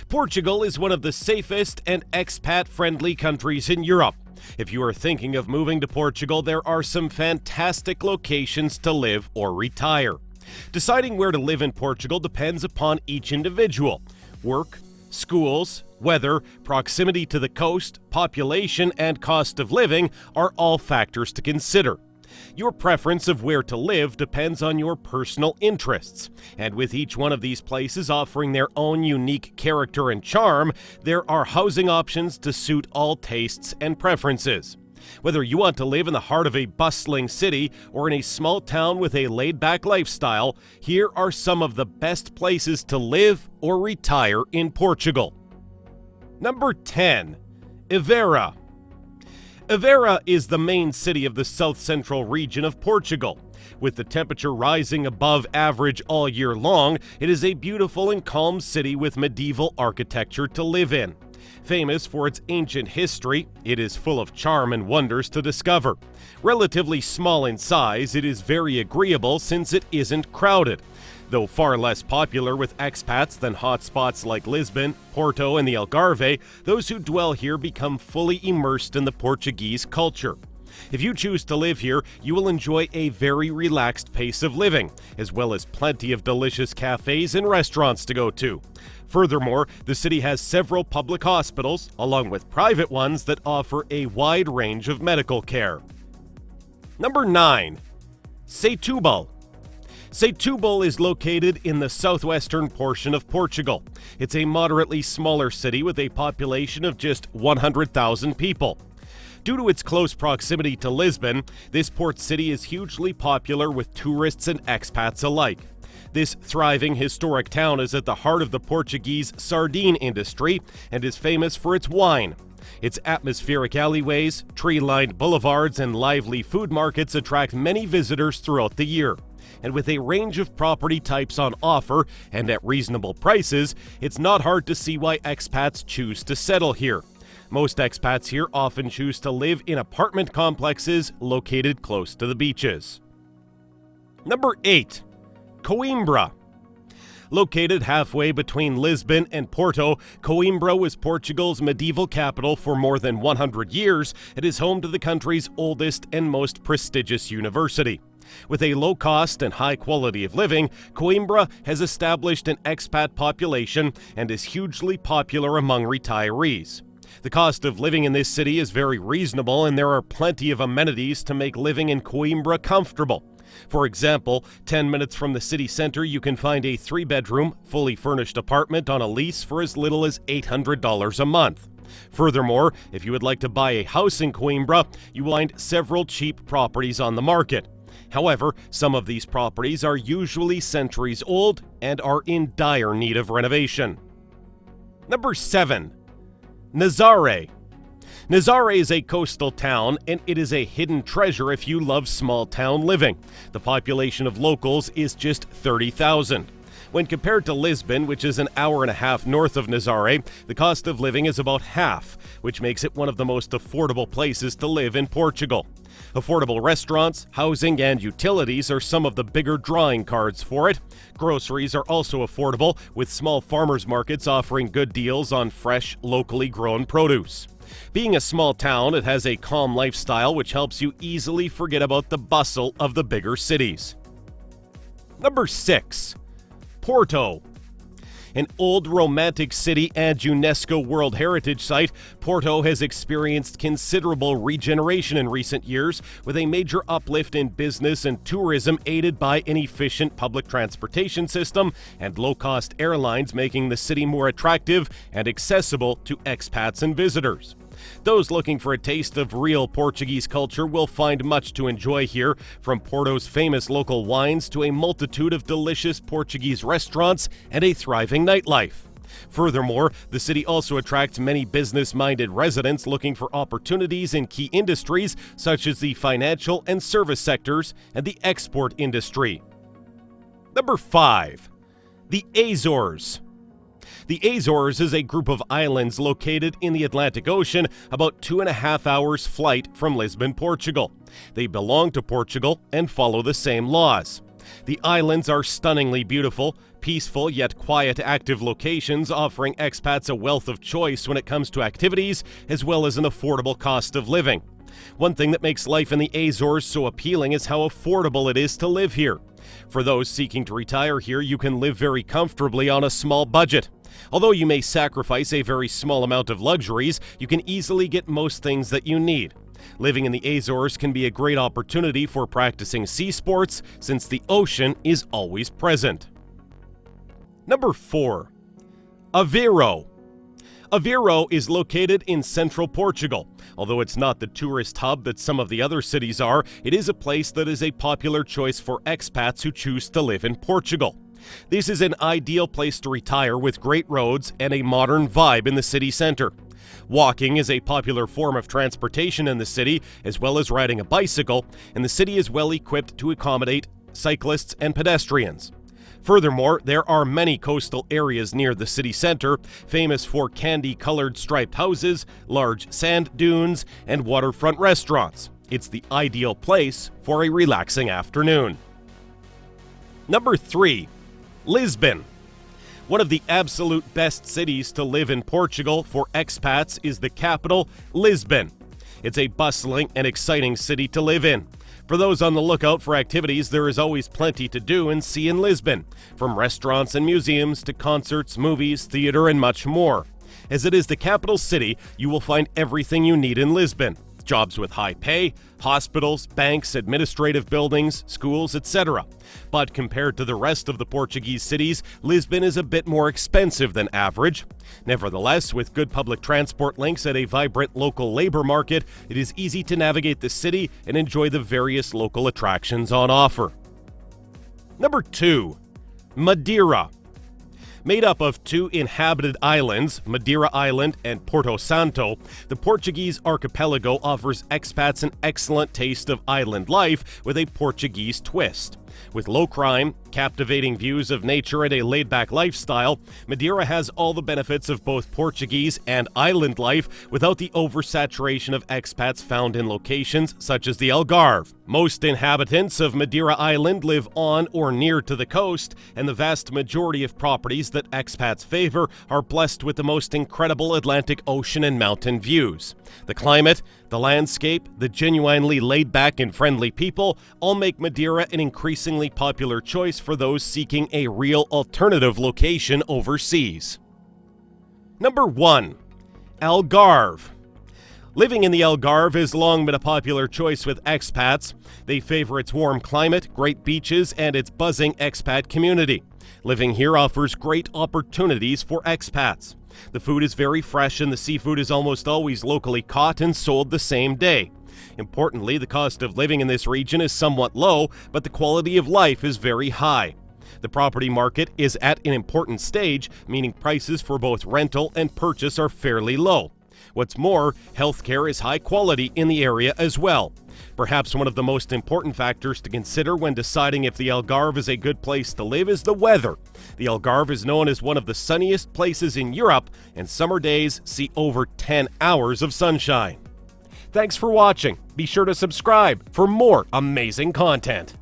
Portugal is one of the safest and expat-friendly countries in Europe. If you are thinking of moving to Portugal, there are some fantastic locations to live or retire. Deciding where to live in Portugal depends upon each individual. Work, schools, weather, proximity to the coast, population, and cost of living are all factors to consider. Your preference of where to live depends on your personal interests, and with each one of these places offering their own unique character and charm, there are housing options to suit all tastes and preferences. Whether you want to live in the heart of a bustling city or in a small town with a laid-back lifestyle, here are some of the best places to live or retire in Portugal. Number 10. Evora. Aveiro is the main city of the south-central region of Portugal. With the temperature rising above average all year long, it is a beautiful and calm city with medieval architecture to live in. Famous for its ancient history, it is full of charm and wonders to discover. Relatively small in size, it is very agreeable since it isn't crowded. Though far less popular with expats than hotspots like Lisbon, Porto, and the Algarve, those who dwell here become fully immersed in the Portuguese culture. If you choose to live here, you will enjoy a very relaxed pace of living, as well as plenty of delicious cafes and restaurants to go to. Furthermore, the city has several public hospitals, along with private ones that offer a wide range of medical care. Number 9. Setúbal. Setúbal is located in the southwestern portion of Portugal. It's a moderately smaller city with a population of just 100,000 people. Due to its close proximity to Lisbon, this port city is hugely popular with tourists and expats alike. This thriving historic town is at the heart of the Portuguese sardine industry and is famous for its wine. Its atmospheric alleyways, tree-lined boulevards, and lively food markets attract many visitors throughout the year. And with a range of property types on offer and at reasonable prices, it's not hard to see why expats choose to settle here. Most expats here often choose to live in apartment complexes located close to the beaches. Number 8. Coimbra. Located halfway between Lisbon and Porto, Coimbra was Portugal's medieval capital for more than 100 years. It is home to the country's oldest and most prestigious university. With a low cost and high quality of living, Coimbra has established an expat population and is hugely popular among retirees. The cost of living in this city is very reasonable, and there are plenty of amenities to make living in Coimbra comfortable. For example, 10 minutes from the city center, you can find a 3-bedroom, fully furnished apartment on a lease for as little as $800 a month. Furthermore, if you would like to buy a house in Coimbra, you will find several cheap properties on the market. However, some of these properties are usually centuries old and are in dire need of renovation. Number 7. Nazaré. Nazaré is a coastal town, and it is a hidden treasure if you love small-town living. The population of locals is just 30,000. When compared to Lisbon, which is an hour and a half north of Nazaré, the cost of living is about half, which makes it one of the most affordable places to live in Portugal. Affordable restaurants, housing, and utilities are some of the bigger drawing cards for it. Groceries are also affordable, with small farmers markets offering good deals on fresh, locally grown produce. Being a small town, it has a calm lifestyle which helps you easily forget about the bustle of the bigger cities. Number 6. Porto. An old romantic city and UNESCO World Heritage Site, Porto has experienced considerable regeneration in recent years, with a major uplift in business and tourism aided by an efficient public transportation system and low-cost airlines, making the city more attractive and accessible to expats and visitors. Those looking for a taste of real Portuguese culture will find much to enjoy here, from Porto's famous local wines to a multitude of delicious Portuguese restaurants and a thriving nightlife. Furthermore, the city also attracts many business-minded residents looking for opportunities in key industries such as the financial and service sectors and the export industry. Number 5. The Azores. The Azores is a group of islands located in the Atlantic Ocean, about 2.5 hours flight from Lisbon, Portugal. They belong to Portugal and follow the same laws. The islands are stunningly beautiful, peaceful yet quiet active locations, offering expats a wealth of choice when it comes to activities, as well as an affordable cost of living. One thing that makes life in the Azores so appealing is how affordable it is to live here. For those seeking to retire here, you can live very comfortably on a small budget. Although you may sacrifice a very small amount of luxuries, you can easily get most things that you need. Living in the Azores can be a great opportunity for practicing sea sports, since the ocean is always present. Number 4. Aveiro. Aveiro is located in central Portugal. Although it's not the tourist hub that some of the other cities are, it is a place that is a popular choice for expats who choose to live in Portugal. This is an ideal place to retire with great roads and a modern vibe in the city center. Walking is a popular form of transportation in the city, as well as riding a bicycle, and the city is well equipped to accommodate cyclists and pedestrians. Furthermore, there are many coastal areas near the city center, famous for candy-colored striped houses, large sand dunes, and waterfront restaurants. It's the ideal place for a relaxing afternoon. Number 3. Lisbon. One of the absolute best cities to live in Portugal for expats is the capital, Lisbon. It's a bustling and exciting city to live in. For those on the lookout for activities, there is always plenty to do and see in Lisbon, from restaurants and museums to concerts, movies, theater, and much more. As it is the capital city, you will find everything you need in Lisbon. Jobs with high pay, hospitals, banks, administrative buildings, schools, etc. But compared to the rest of the Portuguese cities, Lisbon is a bit more expensive than average. Nevertheless, with good public transport links and a vibrant local labor market, it is easy to navigate the city and enjoy the various local attractions on offer. Number 2. Madeira. Made up of 2 inhabited islands, Madeira Island and Porto Santo, the Portuguese archipelago offers expats an excellent taste of island life with a Portuguese twist. With low crime, captivating views of nature, and a laid-back lifestyle, Madeira has all the benefits of both Portuguese and island life without the oversaturation of expats found in locations such as the Algarve. Most inhabitants of Madeira Island live on or near to the coast, and the vast majority of properties that expats favor are blessed with the most incredible Atlantic Ocean and mountain views. The climate, the landscape, the genuinely laid-back and friendly people all make Madeira an increasingly popular choice for those seeking a real alternative location overseas. Number 1. Algarve. Living in the Algarve has long been a popular choice with expats. They favor its warm climate, great beaches, and its buzzing expat community. Living here offers great opportunities for expats. The food is very fresh and the seafood is almost always locally caught and sold the same day. Importantly, the cost of living in this region is somewhat low, but the quality of life is very high. The property market is at an important stage, meaning prices for both rental and purchase are fairly low. What's more, healthcare is high quality in the area as well. Perhaps one of the most important factors to consider when deciding if the Algarve is a good place to live is the weather. The Algarve is known as one of the sunniest places in Europe, and summer days see over 10 hours of sunshine. Thanks for watching. Be sure to subscribe for more amazing content.